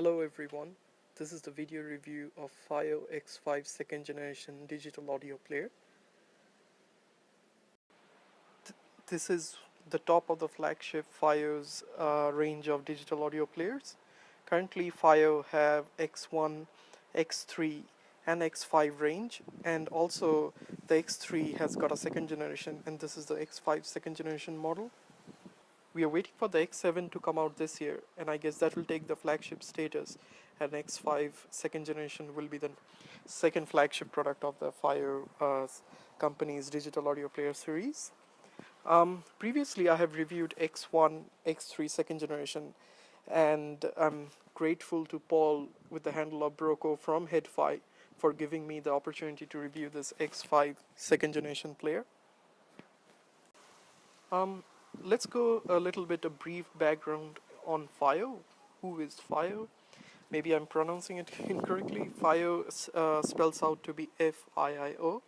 Hello everyone, this is the video review of Fiio X5 second generation digital audio player. This is the top of the flagship Fio's range of digital audio players. Currently Fiio have X1, X3 and X5 range, and also the X3 has got a second generation, and this is the X5 second generation model. We are waiting for the X7 to come out this year, and I guess that will take the flagship status, and X5 second generation will be the second flagship product of the Fiio company's digital audio player series. Previously I have reviewed X1, X3 second generation, and I'm grateful to Paul with the handle of Broco from HeadFi for giving me the opportunity to review this X5 second generation player. Let's go a little bit a brief background on Fiio. Who is Fiio? Maybe I'm pronouncing it incorrectly. Fiio spells out to be F-I-I-O.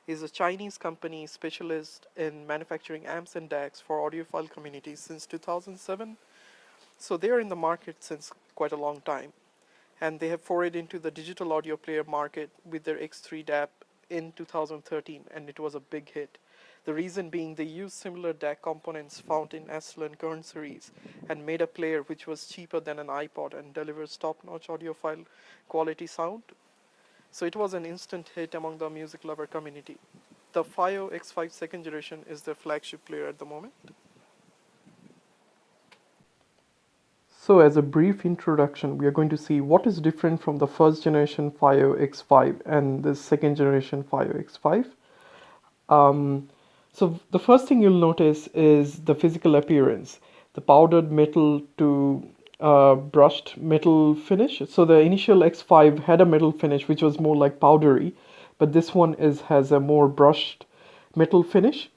Is a Chinese company specialist in manufacturing amps and DACs for audiophile communities since 2007. So they are in the market since quite a long time, and they have forayed into the digital audio player market with their X3 DAP in 2013, and it was a big hit. The reason being they used similar DAC components found in Astle and Kern series and made a player which was cheaper than an iPod and delivers top-notch audiophile quality sound. So it was an instant hit among the music lover community. The Fiio X5 second generation is their flagship player at the moment. So as a brief introduction, we are going to see what is different from the first generation Fiio X5 and the second generation Fiio X5. So the first thing you'll notice is the physical appearance, the powdered metal to brushed metal finish. So the initial X5 had a metal finish which was more like powdery, but this one has a more brushed metal finish.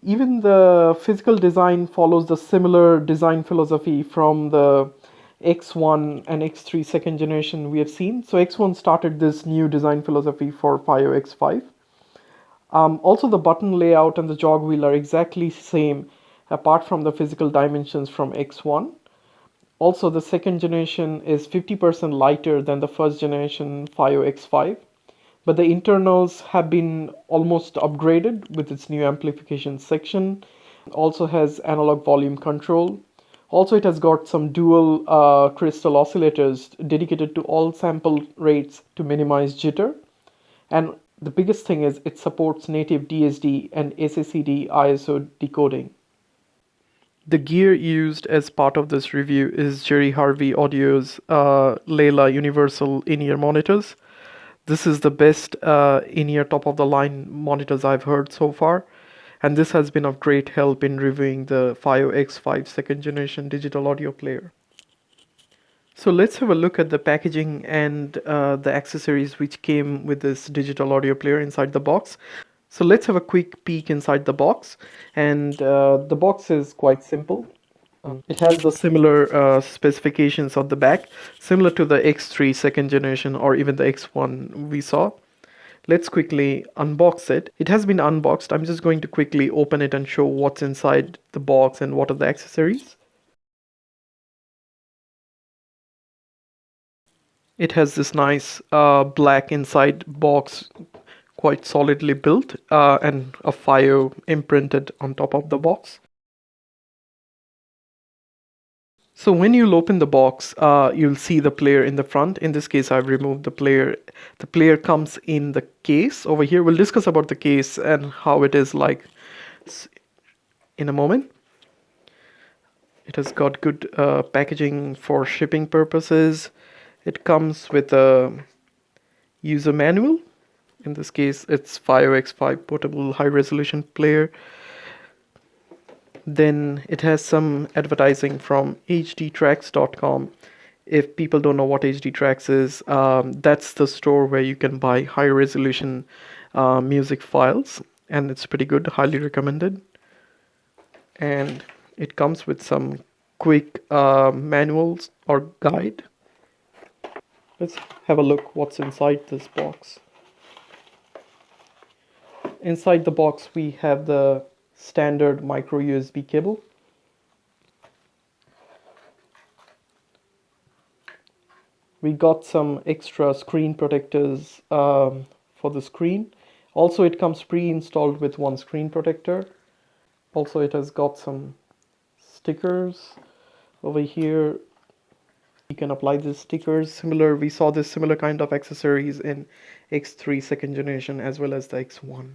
Even the physical design follows the similar design philosophy from the X1 and X3 second generation we have seen. So X1 started this new design philosophy for Fiio X5. Also the button layout and the jog wheel are exactly same apart from the physical dimensions from X1. Also the second generation is 50% lighter than the first generation Fiio X5, but the internals have been almost upgraded with its new amplification section. Also has analog volume control. Also it has got some dual crystal oscillators dedicated to all sample rates to minimize jitter. And the biggest thing is it supports native DSD and SACD ISO decoding. The gear used as part of this review is Jerry Harvey Audio's Layla Universal in-ear monitors. This is the best in-ear top-of-the-line monitors I've heard so far, and this has been of great help in reviewing the Fiio X5 second generation digital audio player. So let's have a look at the packaging and the accessories which came with this digital audio player inside the box. So let's have a quick peek inside the box, and the box is quite simple. It has the similar specifications on the back, similar to the X3 second generation or even the X1 we saw. Let's quickly unbox it. It has been unboxed. I'm just going to quickly open it and show what's inside the box and what are the accessories. It has this nice black inside box, quite solidly built, and a Fiio imprinted on top of the box. So when you'll open the box, you'll see the player in the front. In this case, I've removed the player. The player comes in the case over here. We'll discuss about the case and how it is like in a moment. It has got good packaging for shipping purposes. It comes with a user manual. In this case, it's Fiio X5 portable high-resolution player. Then it has some advertising from hdtracks.com. If people don't know what hdtracks is, that's the store where you can buy high-resolution music files, and it's pretty good, highly recommended. And it comes with some quick manuals or guide. Let's have a look what's inside this box. Inside the box we have the standard micro USB cable. We got some extra screen protectors for the screen. Also, it comes pre-installed with one screen protector. Also, it has got some stickers over here. You can apply these stickers. Similar, we saw this similar kind of accessories in X3 second generation as well as the X1.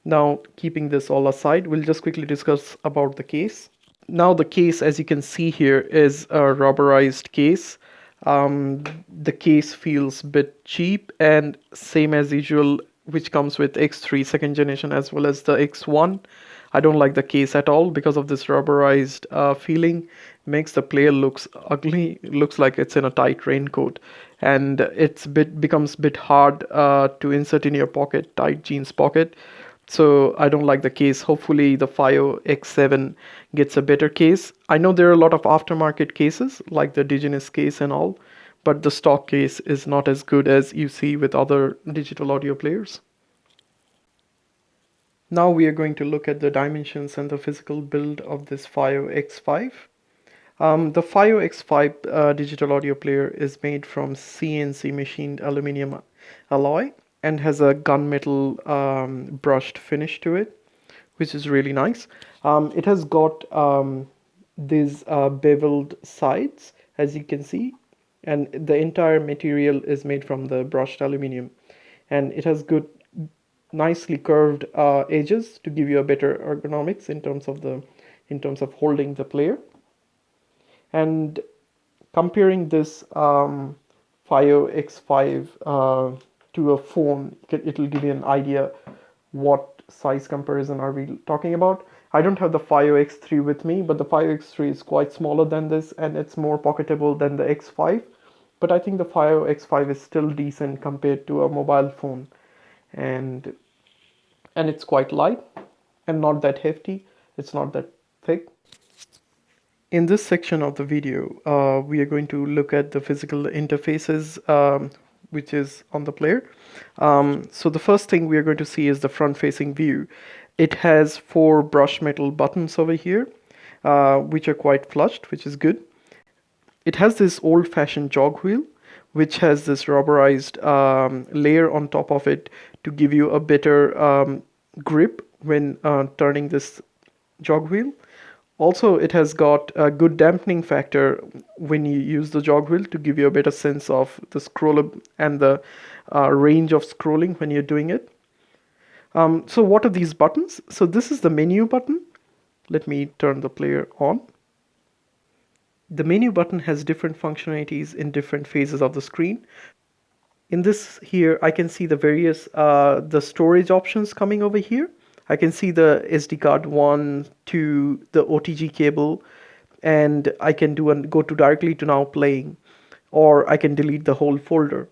Now, keeping this all aside, we'll just quickly discuss about the case. Now the case, as you can see here, is a rubberized case. The case feels a bit cheap, and same as usual, which comes with X3 second generation as well as the X1. I don't like the case at all because of this rubberized feeling. Makes the player looks ugly. Looks like it's in a tight raincoat, and becomes a bit hard to insert in your pocket, tight jeans pocket. So I don't like the case. Hopefully the Fiio X7 gets a better case. I know there are a lot of aftermarket cases like the Digenous case and all, but the stock case is not as good as you see with other digital audio players. Now we are going to look at the dimensions and the physical build of this Fiio X5. The Fiio X5 digital audio player is made from CNC machined aluminum alloy and has a gunmetal brushed finish to it, which is really nice. It has got these beveled sides, as you can see, and the entire material is made from the brushed aluminum, and it has good, nicely curved edges to give you a better ergonomics in terms of holding the player. And comparing this Fiio X5 to a phone, it will give you an idea what size comparison are we talking about. I don't have the Fiio X3 with me, but the Fiio X3 is quite smaller than this and it's more pocketable than the X5. But I think the Fiio X5 is still decent compared to a mobile phone, and it's quite light and not that hefty. It's not that thick. In this section of the video, we are going to look at the physical interfaces which is on the player. So the first thing we are going to see is the front-facing view. It has 4 brush metal buttons over here, which are quite flushed, which is good. It has this old-fashioned jog wheel, which has this rubberized layer on top of it to give you a better grip when turning this jog wheel. Also, it has got a good dampening factor when you use the jog wheel to give you a better sense of the scroll and the range of scrolling when you're doing it. So what are these buttons? So this is the menu button. Let me turn the player on. The menu button has different functionalities in different phases of the screen. In this here, I can see the various the storage options coming over here. I can see the SD card 1, 2, the OTG cable, and I can go to directly to now playing, or I can delete the whole folder.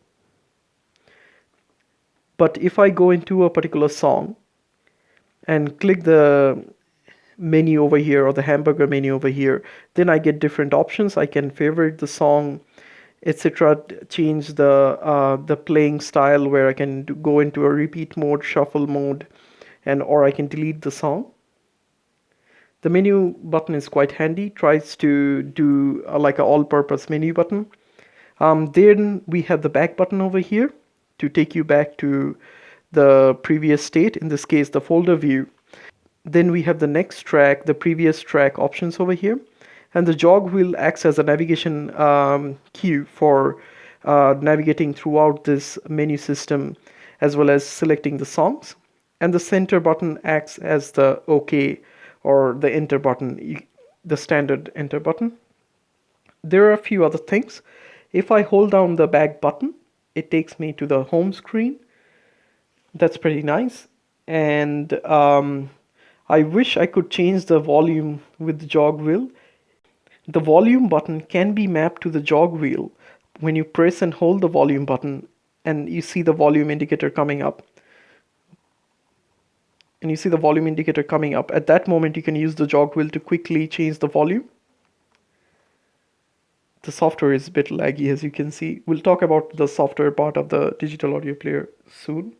But if I go into a particular song and click the menu over here or the hamburger menu over here, then I get different options. I can favorite the song, etc. Change the playing style, where I can go into a repeat mode, shuffle mode, or I can delete the song. The menu button is quite handy, tries to do like an all-purpose menu button. Then we have the back button over here to take you back to the previous state, in this case the folder view. Then we have the next track, the previous track options over here, and the jog wheel acts as a navigation cue for navigating throughout this menu system, as well as selecting the songs. And the center button acts as the OK or the enter button, the standard enter button. There are a few other things. If I hold down the back button, it takes me to the home screen. That's pretty nice. And I wish I could change the volume with the jog wheel. The volume button can be mapped to the jog wheel when you press and hold the volume button and you see the volume indicator coming up. And you see the volume indicator coming up. At that moment, you can use the jog wheel to quickly change the volume. The software is a bit laggy, as you can see. We'll talk about the software part of the digital audio player soon.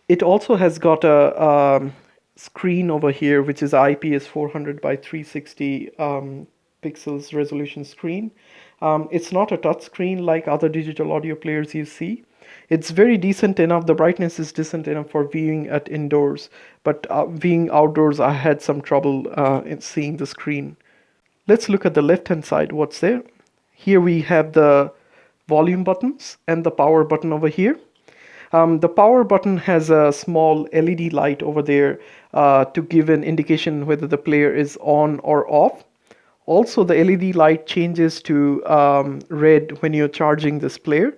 It also has got a screen over here, which is IPS 400 by 360 pixels resolution screen. It's not a touch screen like other digital audio players you see. It's very decent enough. The brightness is decent enough for viewing at indoors, but viewing outdoors, I had some trouble in seeing the screen. Let's look at the left hand side. What's there? Here we have the volume buttons and the power button over here. The power button has a small LED light over there to give an indication whether the player is on or off. Also, the LED light changes to red when you're charging this player,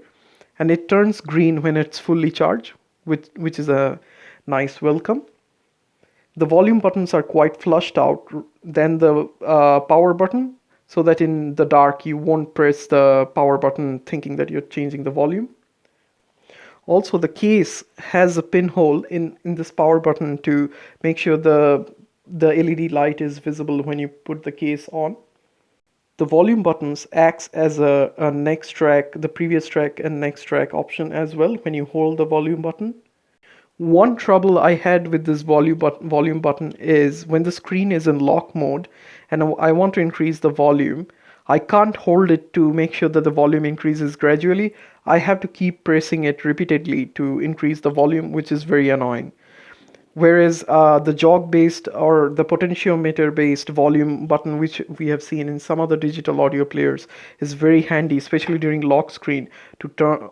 and it turns green when it's fully charged, which is a nice welcome. The volume buttons are quite flushed out than the power button, so that in the dark you won't press the power button thinking that you're changing the volume. Also, the case has a pinhole in this power button to make sure the LED light is visible when you put the case on. The volume buttons acts as a next track, the previous track and next track option as well when you hold the volume button. One trouble I had with this volume button is when the screen is in lock mode and I want to increase the volume, I can't hold it to make sure that the volume increases gradually. I have to keep pressing it repeatedly to increase the volume, which is very annoying. Whereas the jog-based or the potentiometer-based volume button, which we have seen in some other digital audio players, is very handy, especially during lock screen, to turn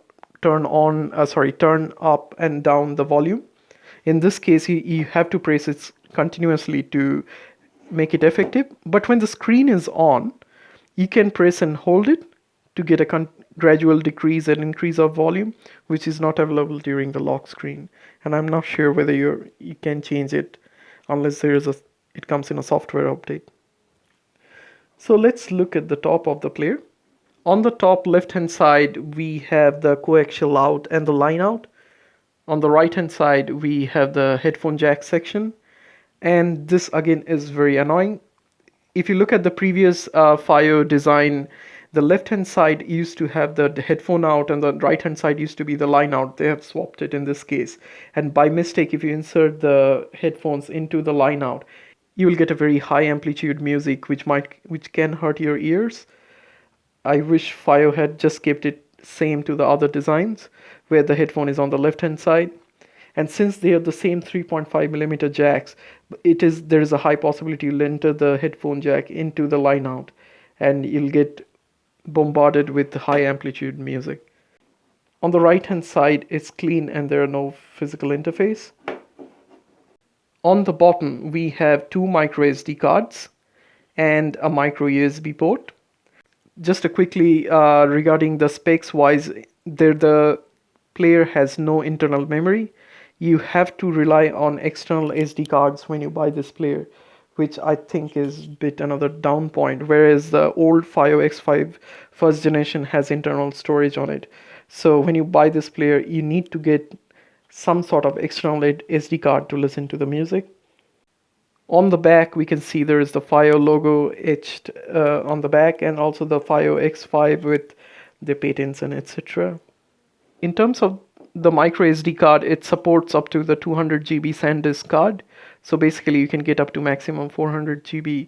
up and down the volume. In this case, you have to press it continuously to make it effective. But when the screen is on, you can press and hold it to get a gradual decrease and increase of volume, which is not available during the lock screen. And I'm not sure whether you can change it unless it comes in a software update. So let's look at the top of the player. On the top left hand side, we have the coaxial out and the line out. On the right hand side, we have the headphone jack section. And this again is very annoying. If you look at the previous Fiio design, the left hand side used to have the headphone out and the right hand side used to be the line out. They have swapped it in this case. And by mistake, if you insert the headphones into the line out, you will get a very high amplitude music which can hurt your ears. I wish Fiio had just kept it same to the other designs where the headphone is on the left hand side. And since they are the same 3.5mm jacks, there is a high possibility you'll enter the headphone jack into the line out and you'll get bombarded with high amplitude music. On the right hand side, it's clean and there are no physical interface. On the bottom, we have two micro SD cards and a micro USB port. Just quickly regarding the specs wise, the player has no internal memory. You have to rely on external SD cards when you buy this player, which I think is a bit another down point, whereas the old Fiio X5 first generation has internal storage on it. So when you buy this player, you need to get some sort of external SD card to listen to the music. On the back, we can see there is the Fiio logo etched on the back and also the Fiio X5 with the patents and etc. In terms of the micro SD card, it supports up to the 200 GB SanDisk card. So basically you can get up to maximum 400 GB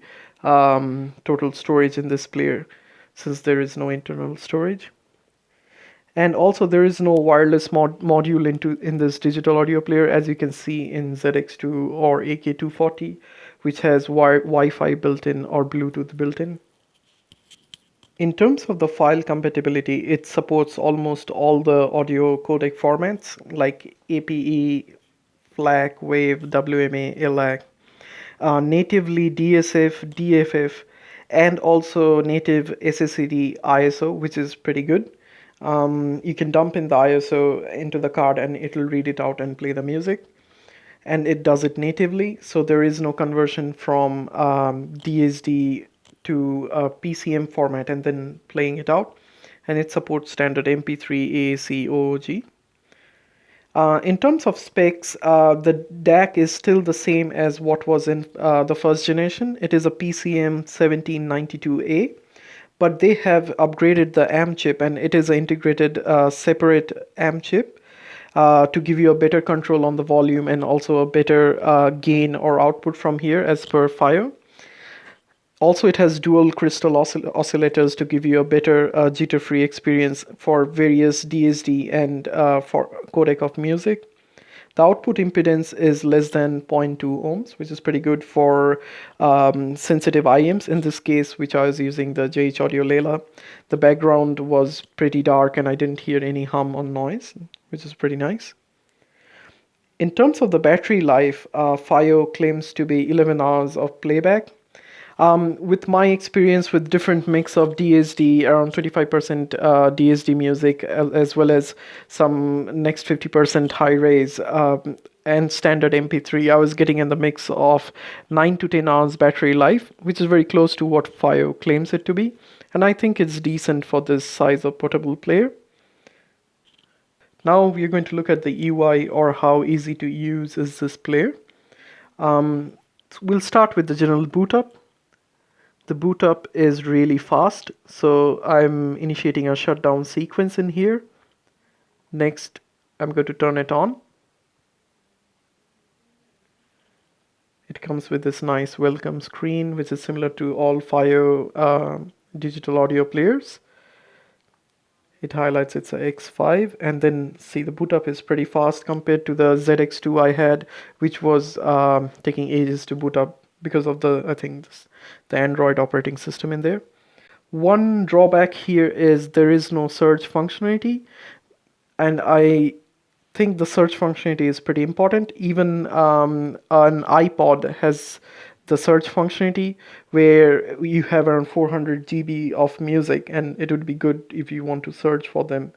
total storage in this player since there is no internal storage. And also there is no wireless module in this digital audio player, as you can see in ZX2 or AK240, which has Wi-Fi built-in or Bluetooth built-in. In terms of the file compatibility, it supports almost all the audio codec formats like APE, FLAC, WAV, WMA, LAC, natively DSF, DFF, and also native SSCD ISO, which is pretty good. You can dump in the ISO into the card and it'll read it out and play the music. And it does it natively, so there is no conversion from DSD to a PCM format and then playing it out. And it supports standard MP3, AAC, OOG. In terms of specs, the DAC is still the same as what was in the first generation. It is a PCM 1792A, but they have upgraded the AM chip and it is an integrated separate AM chip to give you a better control on the volume and also a better gain or output from here as per Fiio. Also, it has dual crystal oscillators to give you a better jitter-free experience for various DSD and for codec of music. The output impedance is less than zero point 0.2 ohms, which is pretty good for sensitive IEMs. In this case, which I was using the JH Audio Layla, the background was pretty dark and I didn't hear any hum or noise, which is pretty nice. In terms of the battery life, Fiio claims to be 11 hours of playback. With my experience with different mix of DSD, around 25% DSD music, as well as some next 50% high res and standard MP3, I was getting in the mix of 9 to 10 hours battery life, which is very close to what Fiio claims it to be. And I think it's decent for this size of portable player. Now we're going to look at the UI, or how easy to use is this player. We'll start with the general boot up. The boot up is really fast, so I'm initiating a shutdown sequence in here. Next, I'm going to turn it on. It comes with this nice welcome screen, which is similar to all Fiio digital audio players. It highlights it's a X5, and then see the boot up is pretty fast compared to the ZX2 I had, which was taking ages to boot up because of the, I think, the Android operating system in there. One drawback here is there is no search functionality, and I think the search functionality is pretty important. Even an iPod has the search functionality where you have around 400 GB of music, and it would be good if you want to search for them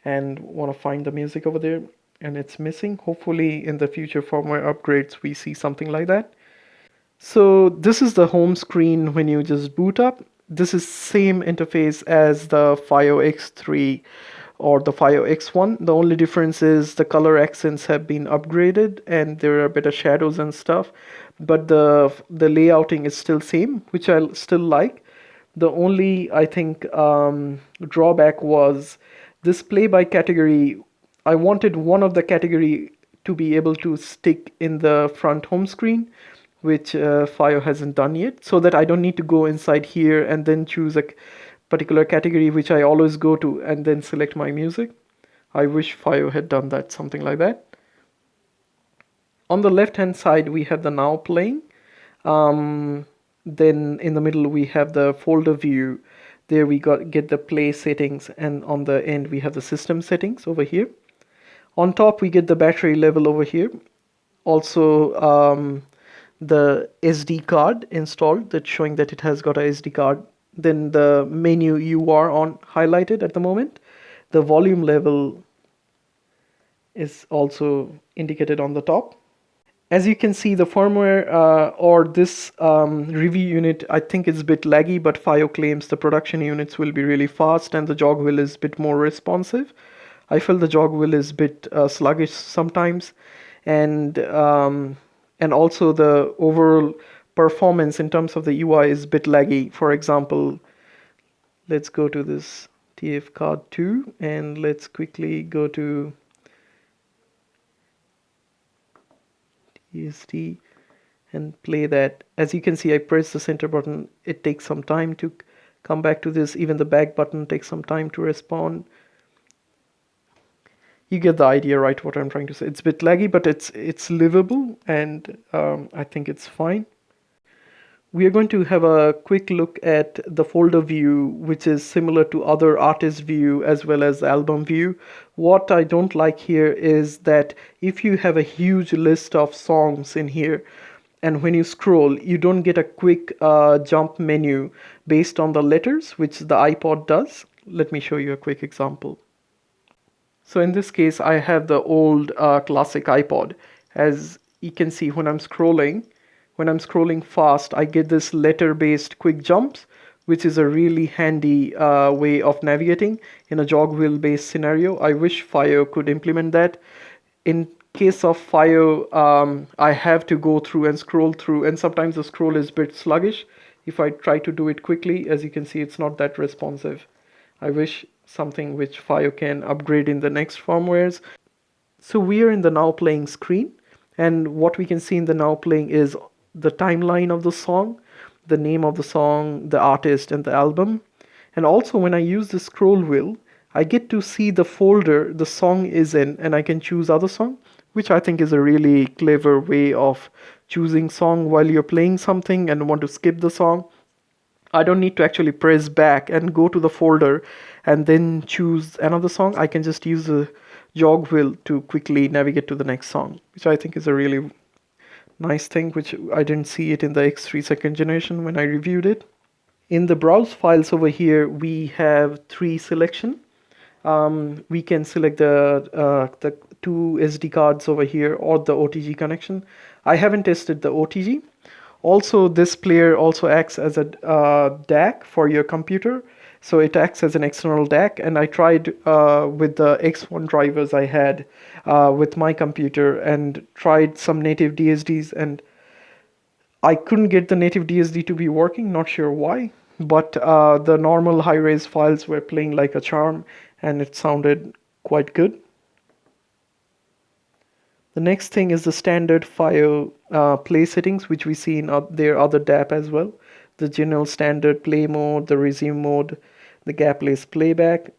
and want to find the music over there and it's missing. Hopefully in the future firmware upgrades we see something like that. So this is the home screen when you just boot up. This is same interface as the Fiio X3 or the Fiio X1. The only difference is the color accents have been upgraded and there are better shadows and stuff, but the layouting is still same, which I still like. The only, I think, drawback was this play by category. I wanted one of the category to be able to stick in the front home screen, which Fiio hasn't done yet, so that I don't need to go inside here and then choose a particular category which I always go to and then select my music. I wish Fiio had done that, something like that. On the left hand side we have the now playing. Then in the middle we have the folder view. There we get the play settings, and on the end we have the system settings over here. On top we get the battery level over here. Also the SD card installed, that's showing that it has got a SD card. Then the menu you are on highlighted at the moment. The volume level is also indicated on the top. As you can see, the firmware or this review unit, I think is a bit laggy, but Fiio claims the production units will be really fast and the jog wheel is a bit more responsive. I feel the jog wheel is a bit sluggish sometimes, and also the overall performance in terms of the UI is a bit laggy. For example, let's go to this TF card 2 and let's quickly go to TST and play that. As you can see, I press the center button. It takes some time to come back to this. Even the back button takes some time to respond. You get the idea, right, what I'm trying to say. It's a bit laggy, but it's livable, and I think it's fine. We are going to have a quick look at the folder view, which is similar to other artist view as well as album view. What I don't like here is that if you have a huge list of songs in here, and when you scroll, you don't get a quick jump menu based on the letters, which the iPod does. Let me show you a quick example. So in this case, I have the old classic iPod. As you can see, when I'm scrolling fast, I get this letter-based quick jumps, which is a really handy way of navigating in a jog wheel-based scenario. I wish Fiio could implement that. In case of Fiio, I have to go through and scroll through, and sometimes the scroll is a bit sluggish. If I try to do it quickly, as you can see, it's not that responsive. I wish something which Fiio can upgrade in the next firmwares. So we are in the now playing screen, and what we can see in the now playing is the timeline of the song. the name of the song, the artist, and the album. And also, when I use the scroll wheel, I get to see the folder the song is in, and I can choose other song, which I think is a really clever way of choosing song while you're playing something and want to skip the song. I don't need to actually press back and go to the folder and then choose another song. I can just use the jog wheel to quickly navigate to the next song, which I think is a really nice thing, which I didn't see it in the X3 second generation when I reviewed it. In the browse files over here, we have three selection. We can select the two SD cards over here or the OTG connection. I haven't tested the OTG. Also, this player also acts as a DAC for your computer. So it acts as an external DAC, and I tried with the X1 drivers I had with my computer and tried some native DSDs, and I couldn't get the native DSD to be working, not sure why, but the normal high-res files were playing like a charm, and it sounded quite good. The next thing is the standard Fiio play settings, which we see in their other DAP as well. The general standard play mode, the resume mode, the gapless playback,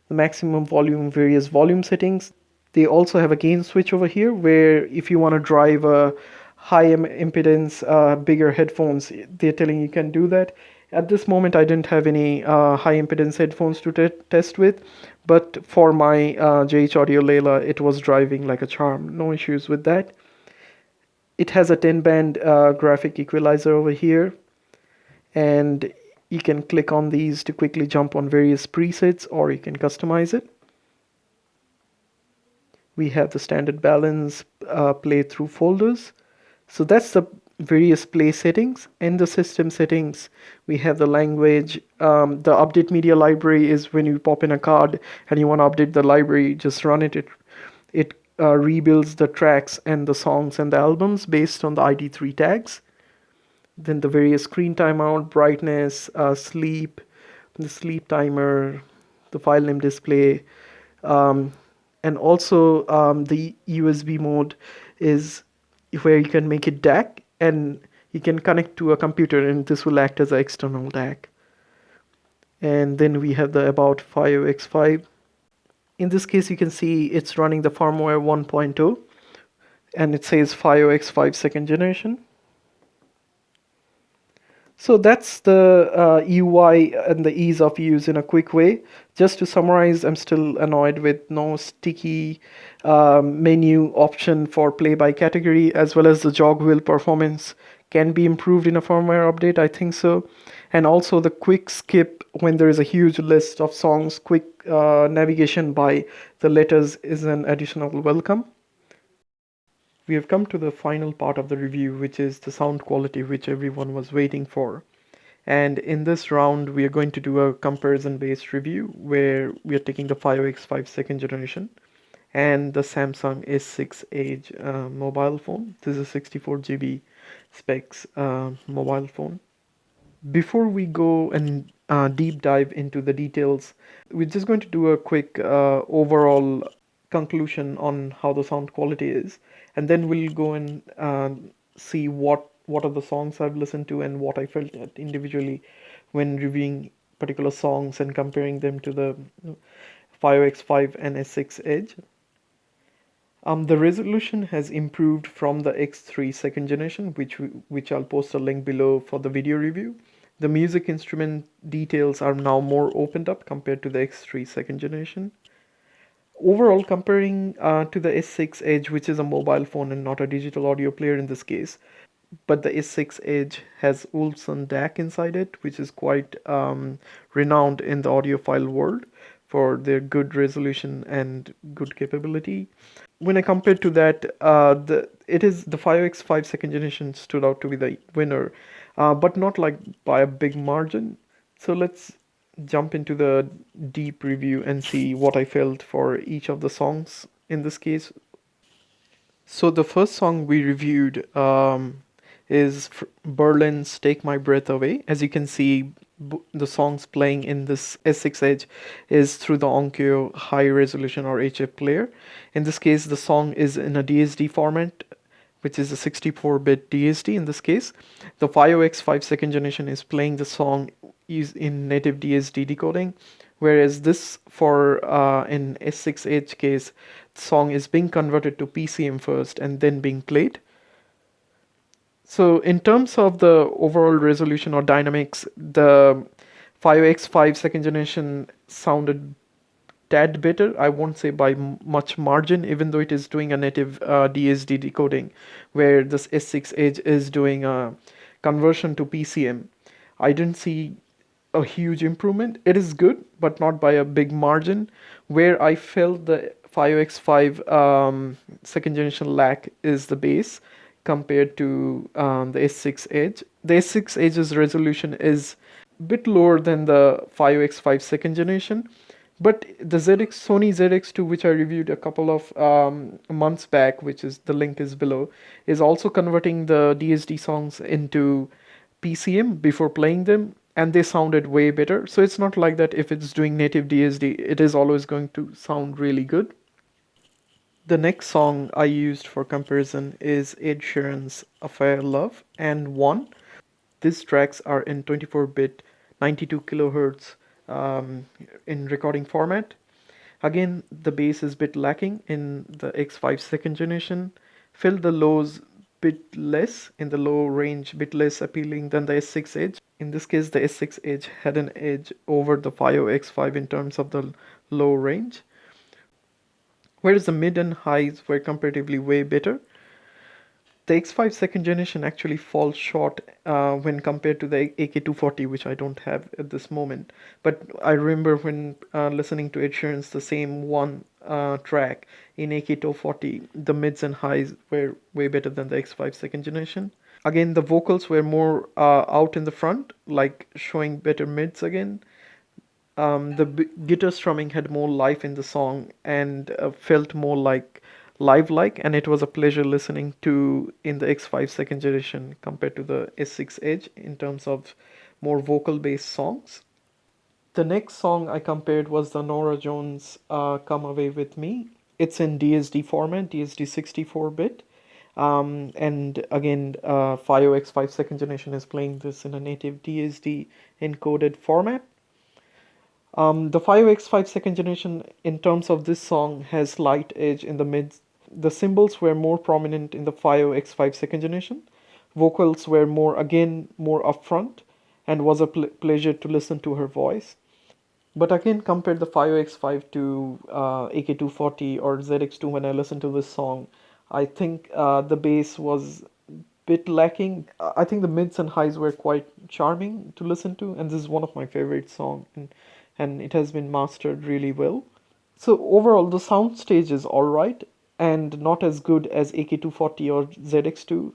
the maximum volume, various volume settings. They also have a gain switch over here where if you want to drive a high impedance, bigger headphones, they're telling you can do that. At this moment, I didn't have any high impedance headphones to test with, but for my JH Audio Layla, it was driving like a charm. No issues with that. It has a 10-band graphic equalizer over here, and you can click on these to quickly jump on various presets, or you can customize it. We have the standard balance playthrough folders. So that's the various play settings. In the system settings, we have the language. The update media library is when you pop in a card and you want to update the library, just run it. It rebuilds the tracks and the songs and the albums based on the ID3 tags. Then the various screen timeout, brightness, sleep, the sleep timer, the file name display, and also the USB mode is where you can make it DAC and you can connect to a computer, and this will act as an external DAC. And then we have the About Fiio X5. In this case, you can see it's running the firmware 1.0 and it says Fiio X5 second generation. So that's the UI and the ease of use in a quick way. Just to summarize, I'm still annoyed with no sticky menu option for play by category, as well as the jog wheel performance can be improved in a firmware update, I think so. And also the quick skip when there is a huge list of songs, quick navigation by the letters is an additional welcome. We have come to the final part of the review, which is the sound quality, which everyone was waiting for. And in this round, we are going to do a comparison-based review where we are taking the Fiio X5 second generation and the Samsung S6 Edge mobile phone. This is a 64 GB specs mobile phone. Before we go and deep dive into the details, we're just going to do a quick overall conclusion on how the sound quality is, and then we'll go and see what are the songs I've listened to and what I felt at individually when reviewing particular songs and comparing them to the Fiio X5 and S6 Edge. The resolution has improved from the X3 second generation, which I'll post a link below for the video review. The music instrument details are now more opened up compared to the X3 second generation. Overall, comparing to the S6 Edge, which is a mobile phone and not a digital audio player in this case, but the S6 Edge has Olufsen DAC inside it, which is quite renowned in the audiophile world for their good resolution and good capability. When I compare to that, the Fiio X5 second generation stood out to be the winner, but not like by a big margin. So let's jump into the deep review and see what I felt for each of the songs in this case. So the first song we reviewed is Berlin's Take My Breath Away. As you can see, the songs playing in this S6 Edge is through the Onkyo high resolution or HF player. In this case, the song is in a DSD format which is a 64-bit DSD in this case. The Fiio X5 second generation is playing the song is in native DSD decoding, whereas this for in S6H case, the song is being converted to PCM first and then being played. So in terms of the overall resolution or dynamics, the Fiio X5 second generation sounded tad better. I won't say by much margin, even though it is doing a native DSD decoding, where this S6 Edge is doing a conversion to PCM. I didn't see a huge improvement. It is good, but not by a big margin. Where I felt the Fiio X5 second generation lack is the bass compared to the S6 Edge. The S6 Edge's resolution is a bit lower than the Fiio X5 second generation, but the Sony ZX2, which I reviewed a couple of months back, which is the link is below, is also converting the DSD songs into PCM before playing them, and they sounded way better. So it's not like that if it's doing native DSD, it is always going to sound really good. The next song I used for comparison is Ed Sheeran's Affair Love and One. These tracks are in 24-bit 92 kilohertz in recording format. Again, the bass is bit lacking in the X5 second generation. Fill the lows bit less in the low range, bit less appealing than the S6 Edge. In this case, the S6 Edge had an edge over the Fiio X5 in terms of the low range, whereas the mid and highs were comparatively way better. The X5 second generation actually falls short when compared to the AK240, which I don't have at this moment. But I remember when listening to Ed Sheeran's the same one track in AK240, the mids and highs were way better than the X5 second generation. Again, the vocals were more out in the front, like showing better mids again. The guitar strumming had more life in the song and felt more like live-like, and it was a pleasure listening to in the X5 second generation compared to the S6 Edge in terms of more vocal-based songs. The next song I compared was the Norah Jones "Come Away with Me." It's in DSD format, DSD 64-bit. And again, Fiio X5 second generation is playing this in a native DSD encoded format. The Fiio X5 second generation, in terms of this song, has light edge in the mid. The cymbals were more prominent in the Fiio X5 second generation. Vocals were more upfront, and was a pleasure to listen to her voice. But again, compare the Fiio X5 to AK240 or ZX2 when I listen to this song, I think the bass was bit lacking. I think the mids and highs were quite charming to listen to, and this is one of my favorite songs, and it has been mastered really well. So overall, the sound stage is alright and not as good as AK240 or ZX2.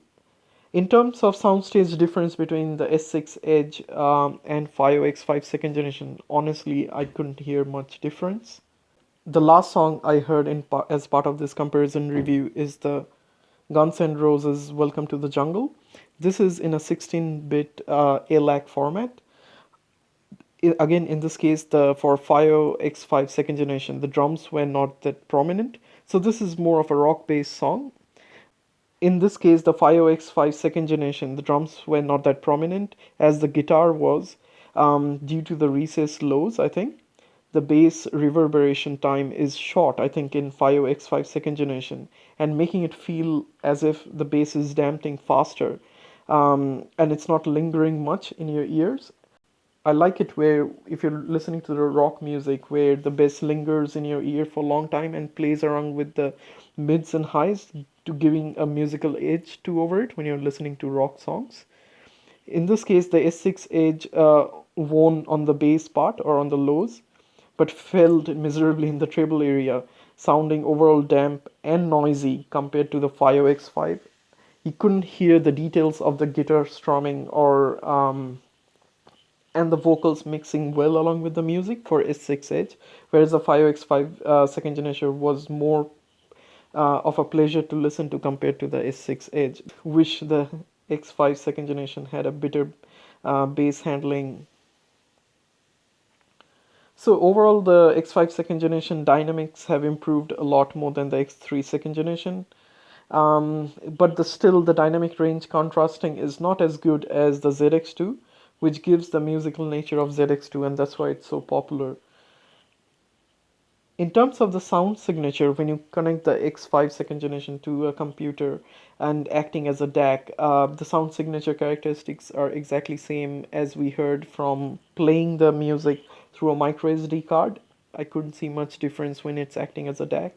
In terms of soundstage difference between the S6 Edge and Fiio X5 second generation, honestly, I couldn't hear much difference. The last song I heard as part of this comparison review is the Guns N' Roses' Welcome to the Jungle. This is in a 16-bit ALAC format. Again, in this case, for Fiio X5 second generation, the drums were not that prominent. So this is more of a rock-based song. In this case, the Fiio X5 second generation, the drums were not that prominent as the guitar was due to the recessed lows, I think. The bass reverberation time is short, I think, in Fiio X5 second generation, and making it feel as if the bass is damping faster and it's not lingering much in your ears. I like it where if you're listening to the rock music where the bass lingers in your ear for a long time and plays around with the mids and highs to giving a musical edge to over it when you're listening to rock songs. In this case, the S6 Edge won on the bass part or on the lows, but failed miserably in the treble area, sounding overall damp and noisy compared to the Fiio X5. You couldn't hear the details of the guitar strumming or and the vocals mixing well along with the music for S6 Edge, whereas the Fiio X5 second generation was more of a pleasure to listen to compared to the S6 Edge. Wish the X5 second generation had a better bass handling. So overall, the X5 second generation dynamics have improved a lot more than the X3 second generation. But still the dynamic range contrasting is not as good as the ZX2, which gives the musical nature of ZX2, and that's why it's so popular. In terms of the sound signature, when you connect the X5 second generation to a computer and acting as a DAC, the sound signature characteristics are exactly same as we heard from playing the music through a micro SD card. I couldn't see much difference when it's acting as a DAC.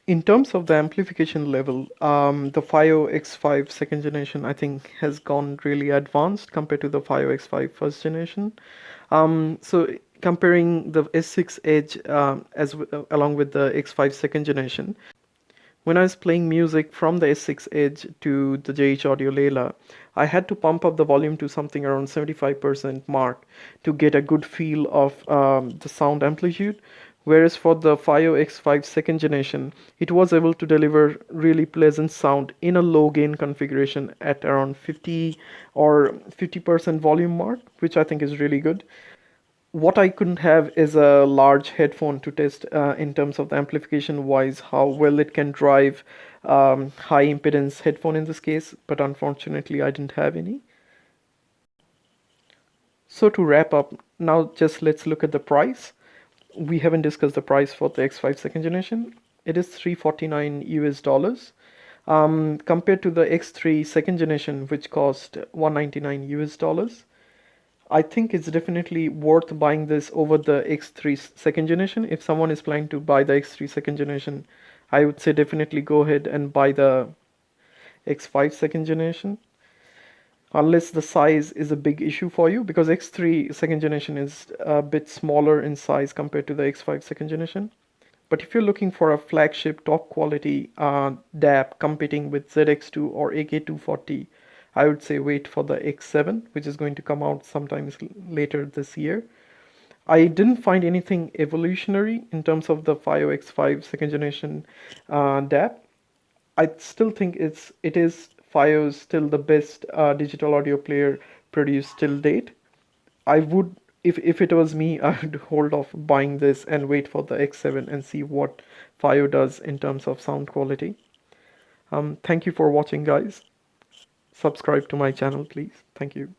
In terms of the amplification level, the Fiio X5 second generation I think has gone really advanced compared to the Fiio X5 first generation. So comparing the S6 Edge along with the X5 second generation, when I was playing music from the S6 Edge to the JH Audio Layla, I had to pump up the volume to something around 75% mark to get a good feel of the sound amplitude. Whereas for the Fiio X5 second generation, it was able to deliver really pleasant sound in a low gain configuration at around 50 or 50% volume mark, which I think is really good. What I couldn't have is a large headphone to test in terms of the amplification wise, how well it can drive high impedance headphone in this case, but unfortunately I didn't have any. So to wrap up, now just let's look at the price. We haven't discussed the price for the X5 second generation. It is 349 US dollars. Compared to the X3 second generation, which cost 199 US dollars. I think it's definitely worth buying this over the X3 second generation. If someone is planning to buy the X3 second generation, I would say definitely go ahead and buy the X5 second generation. Unless the size is a big issue for you, because X3 second generation is a bit smaller in size compared to the X5 second generation. But if you're looking for a flagship top quality DAP competing with ZX2 or AK240, I would say wait for the X7, which is going to come out sometimes later this year. I didn't find anything evolutionary in terms of the Fiio X5 second generation DAP. I still think it is Fio's still the best digital audio player produced till date. I would, if it was me, I would hold off buying this and wait for the X7 and see what Fiio does in terms of sound quality. Thank you for watching, guys. Subscribe to my channel, please. Thank you.